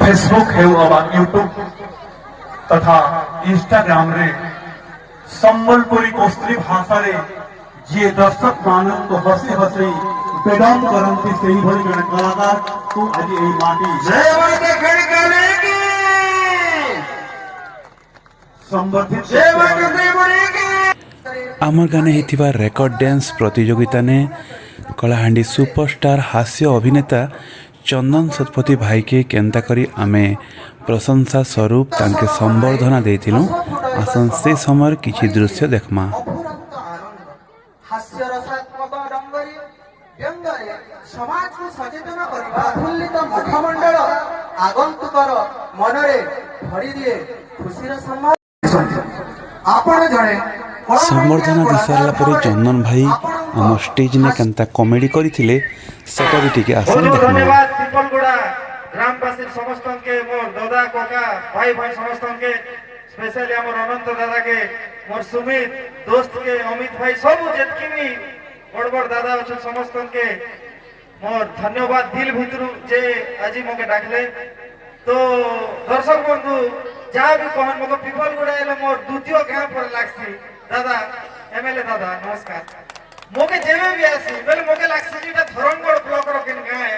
Facebook है YouTube तथा Instagram रे संबलपुरी कोस्त्री भाषा रे जी दर्शक मानव को हसी हसी बेदम करती से भली जन कलाकार तू आज ए माटी संबर्धित आमर गाने हिथिबा रेकर्ड डांस प्रतियोगिता ने कलाहांडी सुपरस्टार हास्य अभिनेता चंदन शतपथी भाई के केंता करी आमे प्रशंसा स्वरूप तांके संबर्धना देथिलु। आसन से समय किछि दृश्य देखमा। समाज को सचेतन करिबा प्रफुल्लित मुखमंडल आगंतुकर मनरे भरी दिए खुशीर संभाव आपण जणे संबर्धना दी सारला परे चंदन भाई आम स्टेज ने केंता कॉमेडी करिथिले सेटा भी टिके आसन देखमा। धन्यवाद पिपलगुड़ा ग्रामवासी समस्त के मोर दादा कोका भाई भाई समस्त के स्पेशली हमर अनंत दादा के मोर सुमित दोस्त के अमित भाई सब जेतकी भी बड़ बड़ दादा अछि समस्त के मोर धन्यवाद दिल भितरु जे आज मोके डाकले। तो दर्शक बंधु जहाँ भी कहन मोके पिपलगुड़ा एले मोर द्वितीय गांव पर लागसी दादा एमएलए दादा नमस्कार मोके जेबे भी आसी बेले मोके लागसी जेटा धरमगढ़ ब्लॉक रो केन गांव है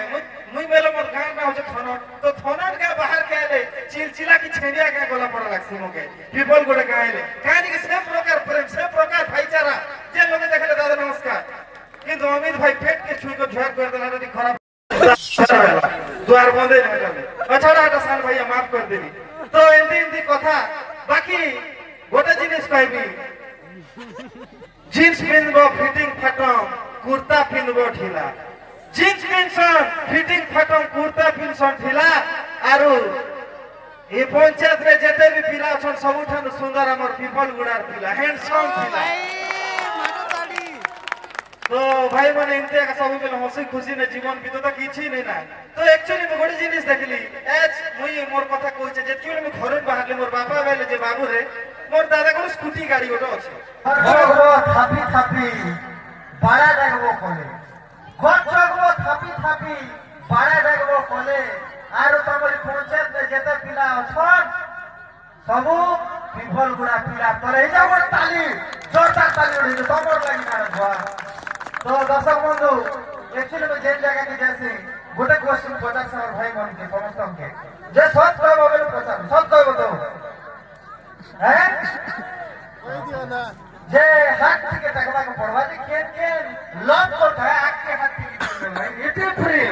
मुई बेले मोर गांव ना होचे थनट तो थनट के बाहर के आले चिलचिला की छेड़िया के गोला पड़ लागसी मोके पिपलगुड़ा गांव एले कहानी के से प्रकार प्रेम से प्रकार भाईचारा जे लोगे देखले दादा नमस्कार किंतु अमित भाई पेट के छुई को झोर कर देला रे खराब द्वार बंदे न करे अच्छा हटा साल भैया माफ कर देनी। तो एंदी एंदी कथा बाकी गोटे जिनिस कहबी जीन्स पिनबो फिटिंग फाटम कुर्ता पिनबो ढिला जीन्स पिनसन फिटिंग फाटम कुर्ता पिनसन ढिला आरु ए पंचायत रे जते भी पिला छन सबुठान सुंदर हमर पिपलगुड़ार पिला हैंडसम पिला। तो भाई माने इनते का सब बेले हंसी खुशी ने जीवन बीतो तो किछि नै ना। तो एक्चुअली में बड़ी जिनिस देखली एज मुई मोर कथा कहै छै जेति बेले में घर बाहर मोर बापा बेले जे बाबू रे मोर दादा को स्कूटी गाड़ी गोटो अछि गो थापी थापी बाड़ा डागबो कोले गो थापी थापी बाड़ा डागबो कोले आरो तमरी पंचायत में जेते पिला अछन सबु पिपलगुड़ा पिला तोरे जाबो ताली जोरदार ताली उड़ी तमर लागि ना भवा। तो दर्शक बंधु एक्चुअली में जेन जगह के जैसे गोटे क्वेश्चन पचास और भाई मन के समस्त के जे सच कहबो बेले पचास सच कहबो तो हैं कह दियो ना जे हाथ के टकवा के पड़वा जे के लॉक को है आग के हाथ के इट फ्री